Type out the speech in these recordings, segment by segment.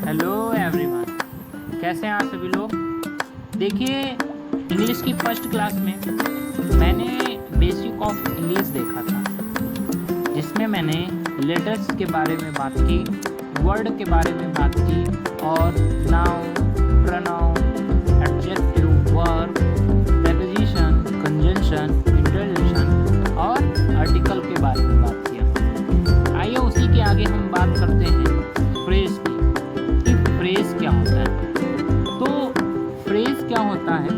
Hello everyone, कैसे हैं आप सभी लोग। देखिए, इंग्लिश की फर्स्ट क्लास में मैंने बेसिक ऑफ इंग्लिश देखा था, जिसमें मैंने लेटर्स के बारे में बात की, वर्ड के बारे में बात की और noun, pronoun, adjective, verb, preposition, conjunction, interjection और आर्टिकल के बारे में बात किया। आइए उसी के आगे हम बात करते हैं फ्रेज की, कि फ्रेज क्या होता है। तो फ्रेज क्या होता है?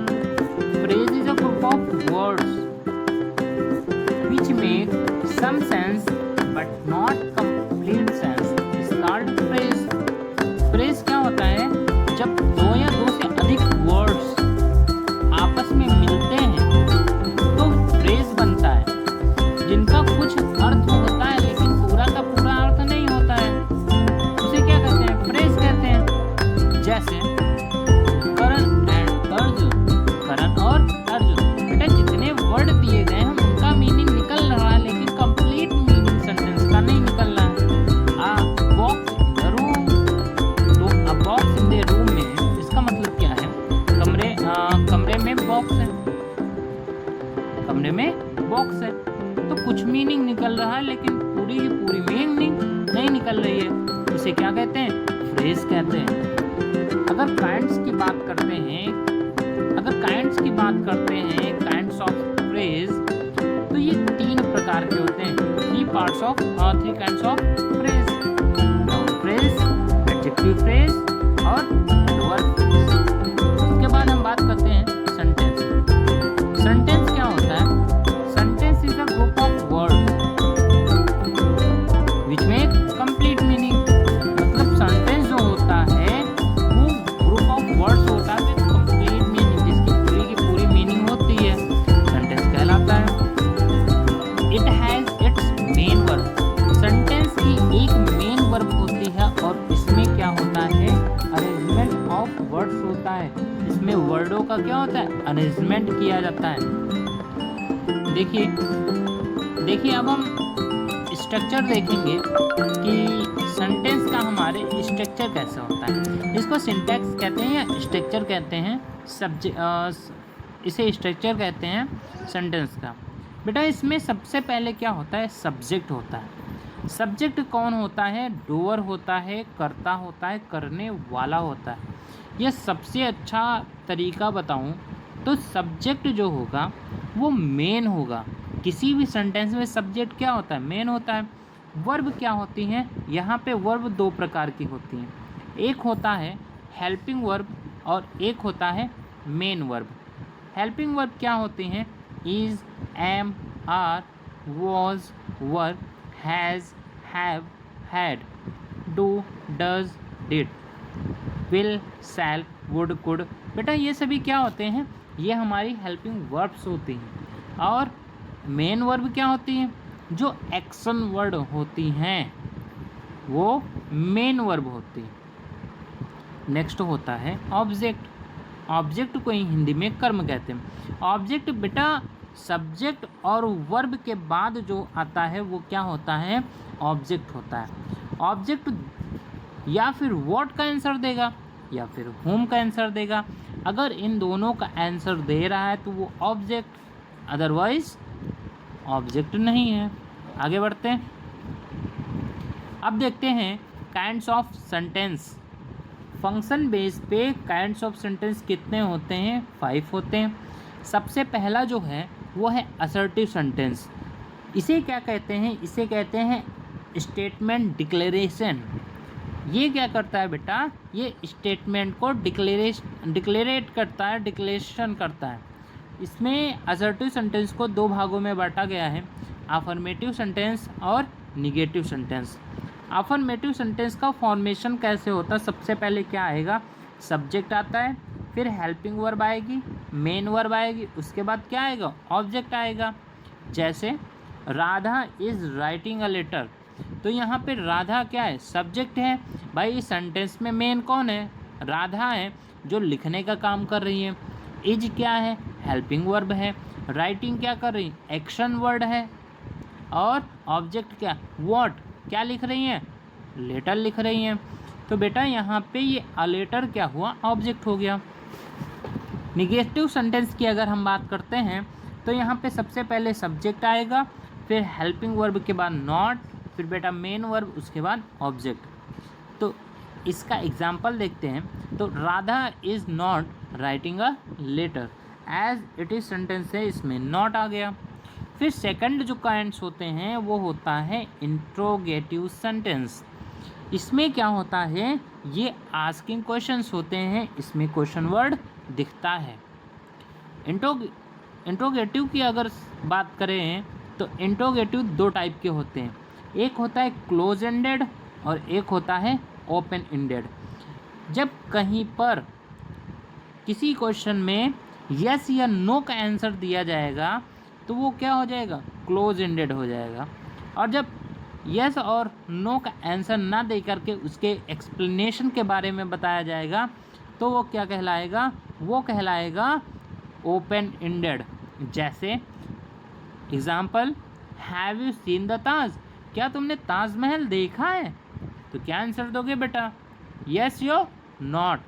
Phrase is a group of words which make some sense but not complete sense is called phrase. Phrase क्या होता है? जब दो या दो से अधिक वर्ड्स आपस में मिलते हैं तो फ्रेज बनता है, जिनका कुछ अर्थ होता है लेकिन पूरा का पूरा अर्थ नहीं होता है। उसे क्या कहते हैं? फ्रेज कहते हैं। जैसे करण एंड अर्जुन, करण और अर्जुन। बेटा, जितने वर्ड दिए गए हैं उनका मीनिंग निकल रहा है, लेकिन कंप्लीट मीनिंग सेंटेंस का नहीं निकल रहा है। आ बॉक्स इन द रूम, तो अ बॉक्स इन द रूम में इसका मतलब क्या है? कमरे में बॉक्स है, कमरे में बॉक्स है। तो कुछ मीनिंग निकल रहा है लेकिन पूरी की पूरी मीनिंग नहीं निकल रही है। उसे क्या कहते हैं? फ्रेज कहते हैं। अगर काइंड्स की बात करते हैं, काइंड्स ऑफ फ्रेज, तो ये तीन प्रकार के होते हैं। Three kinds of phrase: noun phrase, adjective phrase और एडवर्ब फ्रेज। उसके बाद हम बात करते हैं सेंटेंस। सेंटेंस क्या होता है? Sentence is a group of words which make complete meaning. मतलब सेंटेंस जो होता है वो ग्रुप ऑफ वर्ड्स होता है विद कंप्लीट मीनिंग, जिसकी पूरी की पूरी मीनिंग होती है, सेंटेंस कहलाता है। It has its main verb. Sentence की एक मेन वर्ब होती है और इसमें क्या होता है? अरेंजमेंट ऑफ वर्ड्स होता है। इसमें वर्डों का क्या होता है? अरेंजमेंट किया जाता है। देखिए अब हम स्ट्रक्चर देखेंगे कि सेंटेंस का हमारे स्ट्रक्चर कैसे होता है। इसको सिंटैक्स कहते हैं या स्ट्रक्चर कहते हैं। इसे स्ट्रक्चर कहते हैं सेंटेंस का। बेटा, इसमें सबसे पहले क्या होता है? सब्जेक्ट होता है। सब्जेक्ट कौन होता है? डूअर होता है, कर्ता होता है, करने वाला होता है। यह सबसे अच्छा तरीका बताऊं तो सब्जेक्ट जो होगा वो मेन होगा। किसी भी सेंटेंस में सब्जेक्ट क्या होता है? मेन होता है। वर्ब क्या होती हैं? यहाँ पे वर्ब दो प्रकार की होती हैं। एक होता है हेल्पिंग वर्ब और एक होता है मेन वर्ब। हेल्पिंग वर्ब क्या होती हैं? Is, am, are, was, were, has, have, had, do, does, did, will, shall, would, could. बेटा, ये सभी क्या होते हैं? ये हमारी हेल्पिंग वर्ब्स होती हैं। और मेन वर्ब क्या होती हैं? जो एक्शन वर्ड होती हैं वो मेन वर्ब होती है। नेक्स्ट होता है ऑब्जेक्ट। ऑब्जेक्ट को ही हिंदी में कर्म कहते हैं। ऑब्जेक्ट बेटा सब्जेक्ट और वर्ब के बाद जो आता है वो क्या होता है? ऑब्जेक्ट होता है। ऑब्जेक्ट या फिर व्हाट का आंसर देगा या फिर होम का आंसर देगा। अगर इन दोनों का आंसर दे रहा है तो वो ऑब्जेक्ट, अदरवाइज ऑब्जेक्ट नहीं है। आगे बढ़ते हैं। अब देखते हैं kinds of sentence. Function base पे काइंड्स ऑफ सेंटेंस कितने होते हैं? 5 होते हैं। सबसे पहला जो है वो है असर्टिव सेंटेंस। इसे क्या कहते हैं? इसे कहते हैं स्टेटमेंट डिक्लेरेशन। ये क्या करता है बेटा? ये स्टेटमेंट को डिक्लेरेट करता है, डिक्लेरेशन करता है। इसमें असर्टिव सेंटेंस को दो भागों में बांटा गया है, अफर्मेटिव सेंटेंस और निगेटिव सेंटेंस। अफर्मेटिव सेंटेंस का फॉर्मेशन कैसे होता है? सबसे पहले क्या आएगा? सब्जेक्ट आता है, फिर हेल्पिंग वर्ब आएगी, मेन वर्ब आएगी, उसके बाद क्या आएगा? ऑब्जेक्ट आएगा। जैसे Radha is writing a letter, तो यहाँ पे राधा क्या है? सब्जेक्ट है। भाई इस सेंटेंस में मेन कौन है? राधा है, जो लिखने का काम कर रही है। इज क्या है? हेल्पिंग वर्ब है। राइटिंग क्या कर रही? एक्शन वर्ड है। और ऑब्जेक्ट क्या? व्हाट क्या लिख रही हैं? लेटर लिख रही हैं। तो बेटा यहाँ पे ये अ लेटर क्या हुआ, ऑब्जेक्ट हो गया। निगेटिव सेंटेंस की अगर हम बात करते हैं तो यहाँ पे सबसे पहले सब्जेक्ट आएगा, फिर हेल्पिंग वर्ब के बाद नॉट, फिर बेटा मेन वर्ब, उसके बाद ऑब्जेक्ट। तो इसका एग्जाम्पल देखते हैं। तो Radha is not writing a letter, as it is sentence है, इसमें नॉट आ गया। फिर सेकंड जो काइंड्स होते हैं वो होता है इंट्रोगेटिव सेंटेंस। इसमें क्या होता है, ये आस्किंग क्वेश्चंस होते हैं, इसमें क्वेश्चन वर्ड दिखता है। इंट्रोगेटिव की अगर बात करें तो इंट्रोगेटिव दो टाइप के होते हैं, एक होता है क्लोज एंडेड और एक होता है ओपन एंडेड। जब कहीं पर किसी क्वेश्चन में यस या नो का आंसर दिया जाएगा तो वो क्या हो जाएगा, क्लोज एंडेड हो जाएगा। और जब यस और नो का आंसर ना दे करके उसके एक्सप्लेनेशन के बारे में बताया जाएगा तो वो क्या कहलाएगा, वो कहलाएगा ओपन एंडेड। जैसे example, have you seen the Taj, क्या तुमने ताजमहल देखा है? तो क्या आंसर दोगे बेटा, यस यो नॉट।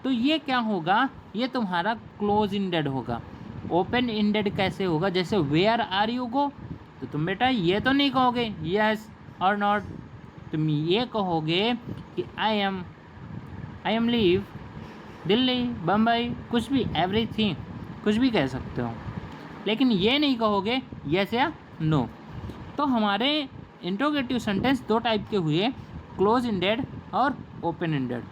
तो ये क्या होगा, ये तुम्हारा क्लोज एंडेड होगा। ओपन एंडेड कैसे होगा, जैसे वेयर आर यू गो, तो तुम बेटा ये तो नहीं कहोगे यस और नॉट, तुम ये कहोगे कि I am leave Delhi, Bombay, कुछ भी, एवरीथिंग, कुछ भी कह सकते हो, लेकिन ये नहीं कहोगे यस या नो। तो हमारे इंट्रोगेटिव सेंटेंस दो टाइप के हुए, क्लोज एंडेड और ओपन एंडेड।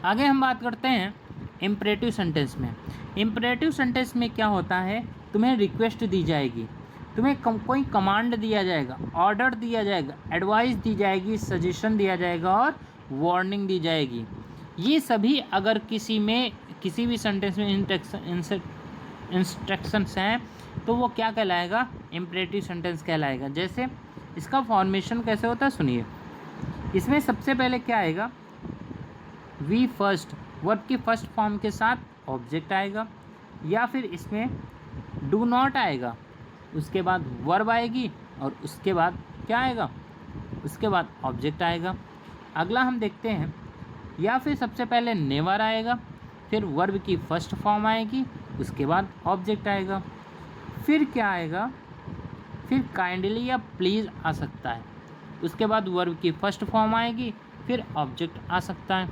आगे हम बात करते हैं इम्परेटिव सेंटेंस में। इम्परेटिव सेंटेंस में क्या होता है, तुम्हें रिक्वेस्ट दी जाएगी, तुम्हें कोई कमांड दिया जाएगा, ऑर्डर दिया जाएगा, एडवाइस दी जाएगी, सजेशन दिया जाएगा और वार्निंग दी जाएगी। ये सभी अगर किसी भी सेंटेंस में इंस्ट्रक्शंस हैं तो वो क्या कहलाएगा, इम्परेटिव सेंटेंस कहलाएगा। जैसे इसका फॉर्मेशन कैसे होता है सुनिए। इसमें सबसे पहले क्या आएगा, वी फर्स्ट, वर्ब की फर्स्ट फॉर्म के साथ ऑब्जेक्ट आएगा, या फिर इसमें डू नॉट आएगा, उसके बाद वर्ब आएगी और उसके बाद क्या आएगा, उसके बाद ऑब्जेक्ट आएगा। अगला हम देखते हैं, या फिर सबसे पहले नेवर आएगा, फिर वर्ब की फर्स्ट फॉर्म आएगी, उसके बाद ऑब्जेक्ट आएगा। फिर क्या आएगा, फिर काइंडली या प्लीज़ आ सकता है, उसके बाद वर्ब की फर्स्ट फॉर्म आएगी, फिर ऑब्जेक्ट आ सकता है।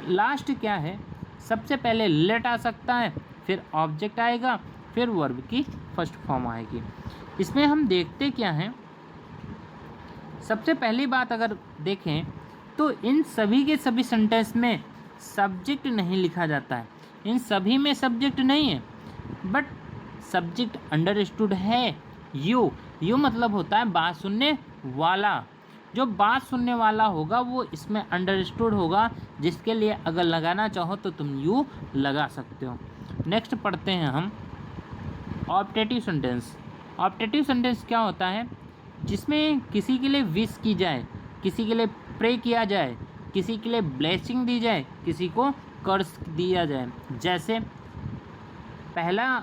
लास्ट क्या है, सबसे पहले लेट आ सकता है, फिर ऑब्जेक्ट आएगा, फिर वर्ब की फर्स्ट फॉर्म आएगी। इसमें हम देखते क्या हैं, सबसे पहली बात अगर देखें तो इन सभी के सभी सेंटेंस में सब्जेक्ट नहीं लिखा जाता है, इन सभी में सब्जेक्ट नहीं है, बट सब्जेक्ट अंडरस्टूड है। यू मतलब होता है बात सुनने वाला, जो बात सुनने वाला होगा वो इसमें अंडरस्टूड होगा, जिसके लिए अगर लगाना चाहो तो तुम यू लगा सकते हो। नेक्स्ट पढ़ते हैं हम ऑप्टेटिव सेंटेंस। ऑप्टेटिव सेंटेंस क्या होता है, जिसमें किसी के लिए विश की जाए, किसी के लिए प्रे किया जाए, किसी के लिए ब्लेसिंग दी जाए, किसी को कर्ज दिया जाए। जैसे पहला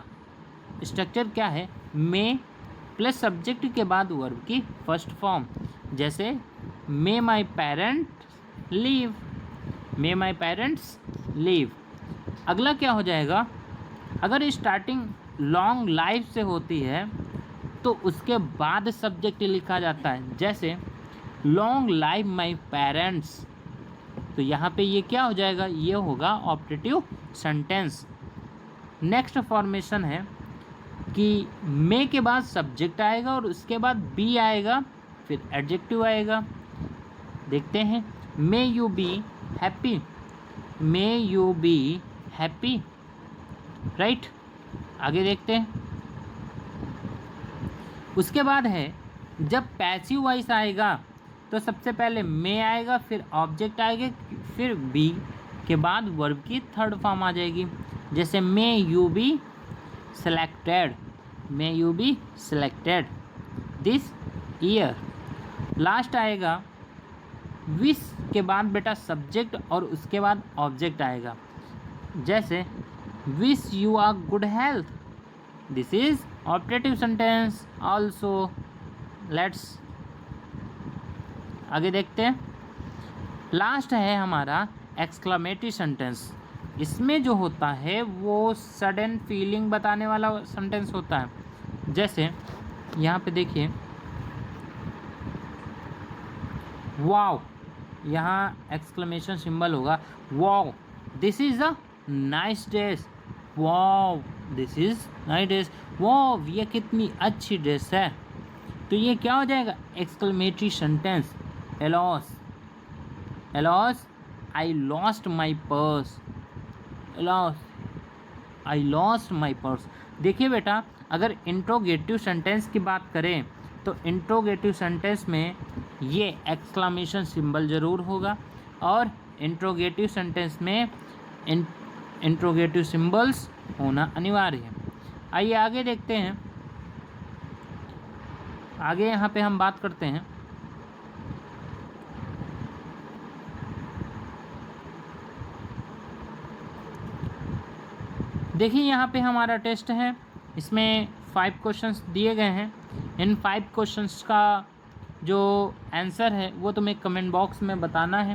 स्ट्रक्चर क्या है, मे प्लस सब्जेक्ट के बाद वर्ब की फर्स्ट फॉर्म, जैसे may my parents live, may my parents live. अगला क्या हो जाएगा, अगर स्टार्टिंग लॉन्ग लाइफ से होती है तो उसके बाद सब्जेक्ट लिखा जाता है, जैसे लॉन्ग लाइफ माई पेरेंट्स, तो यहाँ पे ये क्या हो जाएगा, ये होगा ऑप्टेटिव सेंटेंस। नेक्स्ट फॉर्मेशन है कि मे के बाद सब्जेक्ट आएगा और उसके बाद बी आएगा, फिर एडजेक्टिव आएगा। देखते हैं, may you be happy, may you be happy, right. आगे देखते हैं, उसके बाद है जब पैसिव वॉइस आएगा तो सबसे पहले मे आएगा, फिर ऑब्जेक्ट आएगा, फिर बी के बाद वर्ब की थर्ड फॉर्म आ जाएगी। जैसे may you be selected, may you be selected this year. Last आएगा विश के बाद बेटा सब्जेक्ट और उसके बाद ऑब्जेक्ट आएगा, जैसे wish you are good health, this is optative sentence also. Let's आगे देखते हैं, लास्ट है हमारा एक्सक्लेमेटरी सेंटेंस। इसमें जो होता है वो सडन फीलिंग बताने वाला सेंटेंस होता है। जैसे यहाँ पे देखिए, वाओ, यहाँ एक्सक्लेमेशन सिंबल होगा, wow this is a nice dress, wow this is nice dress, wow ये कितनी अच्छी ड्रेस है। तो ये क्या हो जाएगा, exclamatory sentence. Alas, alas I lost my purse, alas I lost my purse. देखिए बेटा, अगर इंट्रोगेटिव सेंटेंस की बात करें तो इंट्रोगेटिव सेंटेंस में ये एक्सक्लेमेशन सिंबल ज़रूर होगा, और इंट्रोगेटिव सेंटेंस में इंट्रोगेटिव सिंबल्स होना अनिवार्य है। आइए आगे देखते हैं। आगे यहाँ पे हम बात करते हैं, देखिए यहाँ पे हमारा टेस्ट है, इसमें 5 क्वेश्चंस दिए गए हैं। इन 5 क्वेश्चंस का जो आंसर है वो तुम्हें कमेंट बॉक्स में बताना है।